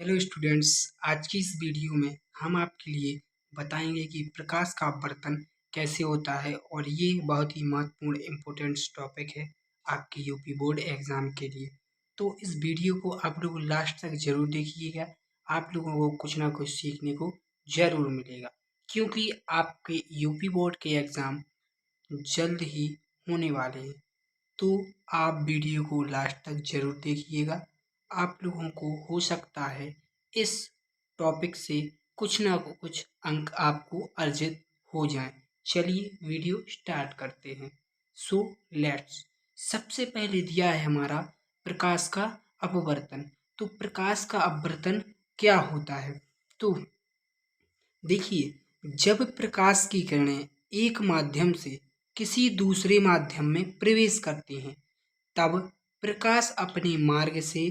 Hello students. आज की इस वीडियो में हम आपके लिए बताएंगे कि प्रकाश का अपवर्तन कैसे होता है और ये बहुत ही महत्वपूर्ण इम्पोर्टेंट टॉपिक है आपके यूपी बोर्ड एग्जाम के लिए। तो इस वीडियो को आप लोग लास्ट तक जरूर देखिएगा। आप लोगों को कुछ ना कुछ सीखने को जरूर मिलेगा, क्योंकि आपके यूपी बोर्ड के एग्ज़ाम जल्द ही होने वाले हैं। तो आप वीडियो को लास्ट तक जरूर देखिएगा। आप लोगों को हो सकता है इस टॉपिक से कुछ ना कुछ अंक आपको अर्जित हो जाएं। चलिए वीडियो स्टार्ट करते हैं। So let's. सबसे पहले दिया है हमारा प्रकाश का अपवर्तन। तो प्रकाश का अपवर्तन क्या होता है? तो देखिए, जब प्रकाश की किरणें एक माध्यम से किसी दूसरे माध्यम में प्रवेश करती हैं, तब प्रकाश अपने मार्ग से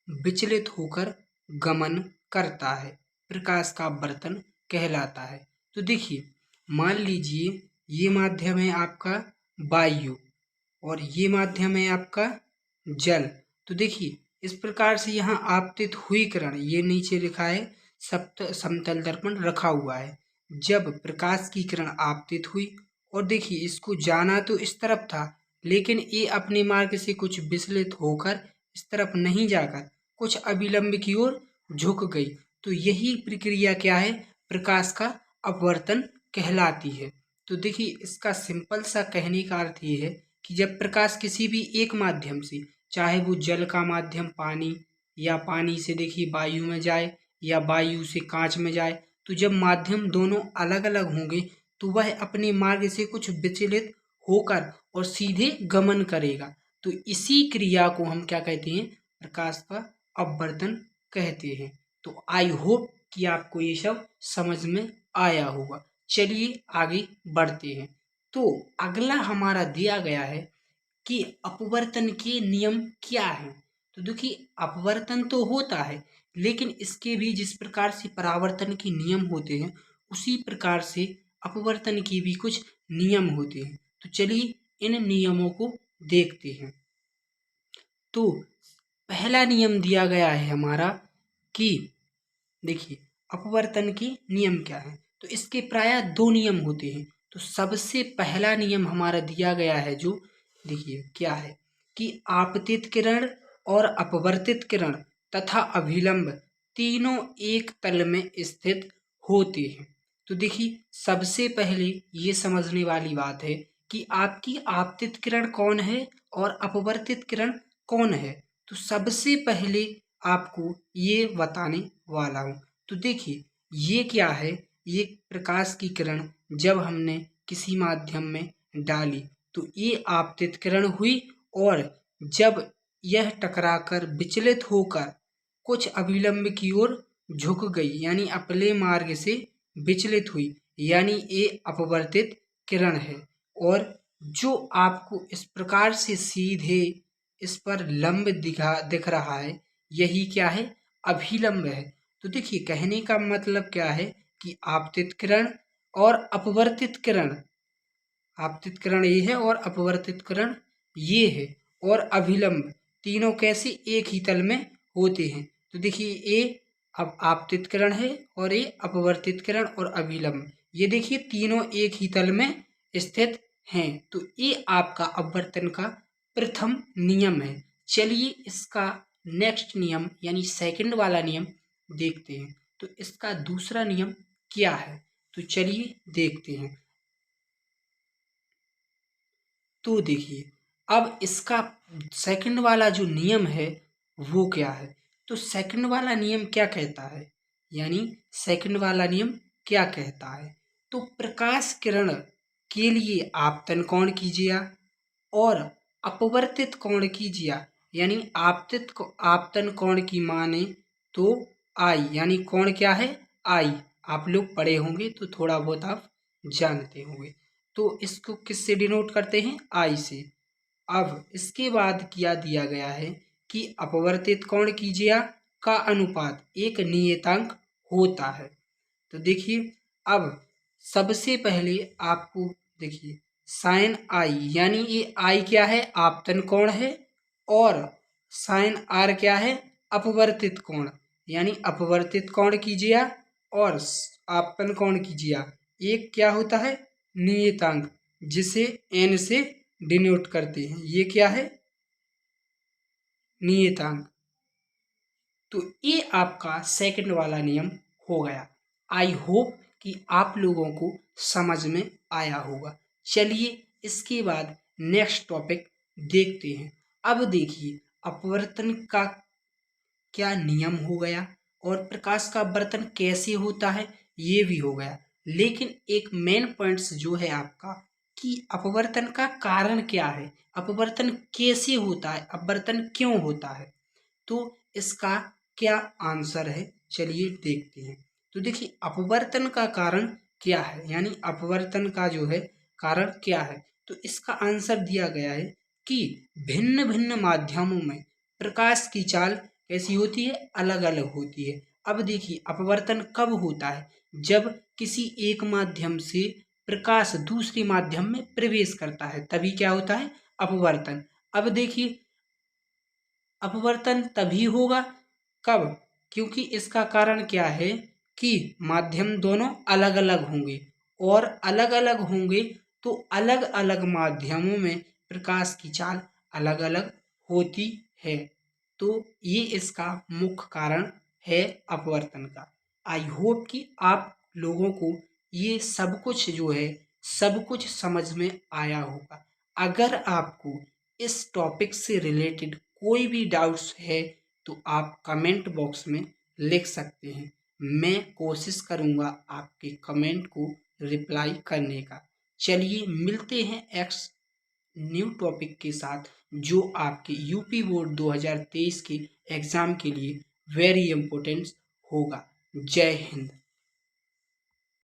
विचलित होकर गमन करता है। प्रकाश का अपवर्तन कहलाता है। तो देखिए, मान लीजिए ये माध्यम है आपका वायु और ये माध्यम है आपका जल। तो देखिए, इस प्रकार से यहाँ आपतित हुई किरण, ये नीचे लिखा है सप्त समतल दर्पण रखा हुआ है। जब प्रकाश की किरण आपतित हुई और देखिए इसको जाना तो इस तरफ था, लेकिन ये अपने मार्ग से कुछ विचलित होकर इस तरफ नहीं जाकर कुछ अभिलंब की ओर झुक गई। तो यही प्रक्रिया क्या है? प्रकाश का अपवर्तन कहलाती है। तो देखिए, इसका सिंपल सा कहने का अर्थ ये है कि जब प्रकाश किसी भी एक माध्यम से, चाहे वो जल का माध्यम पानी या पानी से देखिए वायु में जाए या वायु से कांच में जाए, तो जब माध्यम दोनों अलग अलग होंगे तो वह अपने मार्ग से कुछ विचलित होकर और सीधे गमन करेगा। तो इसी क्रिया को हम क्या कहते हैं? प्रकाश का अपवर्तन कहते हैं। तो आई होप कि आपको ये सब समझ में आया होगा। चलिए आगे बढ़ते हैं। तो अगला हमारा दिया गया है कि अपवर्तन के नियम क्या हैं। तो देखिए, अपवर्तन तो होता है, लेकिन इसके भी जिस प्रकार से परावर्तन के नियम होते हैं, उसी प्रकार से अपवर्तन के भी कुछ नियम होते हैं। तो चलिए इन नियमों को देखते हैं। तो पहला नियम दिया गया है हमारा कि देखिए, अपवर्तन के नियम क्या है। तो इसके प्रायः दो नियम होते हैं। तो सबसे पहला नियम हमारा दिया गया है, जो देखिए क्या है कि आपतित किरण और अपवर्तित किरण तथा अभिलंब तीनों एक तल में स्थित होते हैं। तो देखिए, सबसे पहले ये समझने वाली बात है कि आपकी आपतित किरण कौन है और अपवर्तित किरण कौन है। तो सबसे पहले आपको ये बताने वाला हूँ। तो देखिए, ये क्या है? ये प्रकाश की किरण जब हमने किसी माध्यम में डाली तो ये आपतित किरण हुई, और जब यह टकराकर विचलित होकर कुछ अभिलंब की ओर झुक गई, यानी अपने मार्ग से विचलित हुई, यानी ये अपवर्तित किरण है। और जो आपको इस प्रकार से सीधे इस पर लंब दिख रहा है, यही क्या है? अभिलंब है। तो देखिए, कहने का मतलब क्या है कि आपतित किरण और अपवर्तित किरण, आपतित किरण ये है और अपवर्तित किरण ये है, और अभिलंब तीनों कैसे एक ही तल में होते हैं। तो देखिए, ये अब आपतित किरण है और ये अपवर्तित किरण और अभिलंब, ये देखिए तीनों एक ही तल में स्थित हैं। तो ये आपका अपवर्तन का प्रथम नियम है। चलिए इसका नेक्स्ट नियम यानी सेकंड वाला नियम देखते हैं। तो इसका दूसरा नियम क्या है? तो चलिए देखते हैं। तो देखिए, अब इसका सेकंड वाला जो नियम है वो क्या है? तो सेकंड वाला नियम क्या कहता है, यानी सेकंड वाला नियम क्या कहता है? तो प्रकाश किरण के लिए आपतन कोण कीजिए और अपवर्तित कोण कीजिए, यानी आपतन कोण की माने तो आई, यानी कोण क्या है? आई। आप लोग पढ़े होंगे तो थोड़ा बहुत आप जानते होंगे। तो इसको किससे डिनोट करते हैं? आई से। अब इसके बाद क्या दिया गया है कि अपवर्तित कोण कीजिए का अनुपात एक नियतांक होता है। तो देखिए, अब सबसे पहले आपको देखिए साइन आई, यानी ये आई क्या है? आपतन कोण है, और साइन आर क्या है? अपवर्तित कोण। यानी अपवर्तित कोण कीजिए और आपतन कोण कीजिए। एक क्या होता है, नियतांक, जिसे n से डिनोट करते हैं। ये क्या है, नियतांक। तो ये आपका सेकंड वाला नियम हो गया। आई होप कि आप लोगों को समझ में आया होगा। चलिए इसके बाद नेक्स्ट टॉपिक देखते हैं। अब देखिए, अपवर्तन का क्या नियम हो गया और प्रकाश का अपवर्तन कैसे होता है ये भी हो गया। लेकिन एक मेन पॉइंट्स जो है आपका, कि अपवर्तन का कारण क्या है, अपवर्तन कैसे होता है, अपवर्तन क्यों होता है, तो इसका क्या आंसर है चलिए देखते हैं। तो देखिए, अपवर्तन का कारण क्या है, यानी अपवर्तन का जो है कारण क्या है, तो इसका आंसर दिया गया है कि भिन्न भिन्न माध्यमों में प्रकाश की चाल कैसी होती है, अलग अलग होती है। अब देखिए, अपवर्तन कब होता है, जब किसी एक माध्यम से प्रकाश दूसरे माध्यम में प्रवेश करता है, तभी क्या होता है, अपवर्तन। अब देखिए, अपवर्तन तभी होगा कब, क्योंकि इसका कारण क्या है कि माध्यम दोनों अलग अलग होंगे, और अलग अलग होंगे तो अलग अलग माध्यमों में प्रकाश की चाल अलग अलग होती है। तो ये इसका मुख्य कारण है अपवर्तन का। आई होप कि आप लोगों को ये सब कुछ जो है, सब कुछ समझ में आया होगा। अगर आपको इस टॉपिक से रिलेटेड कोई भी डाउट्स है तो आप कमेंट बॉक्स में लिख सकते हैं। मैं कोशिश करूंगा आपके कमेंट को रिप्लाई करने का। चलिए मिलते हैं एक्स न्यू टॉपिक के साथ, जो आपके यूपी बोर्ड 2023 के एग्ज़ाम के लिए वेरी इम्पोर्टेंट होगा। जय हिंद।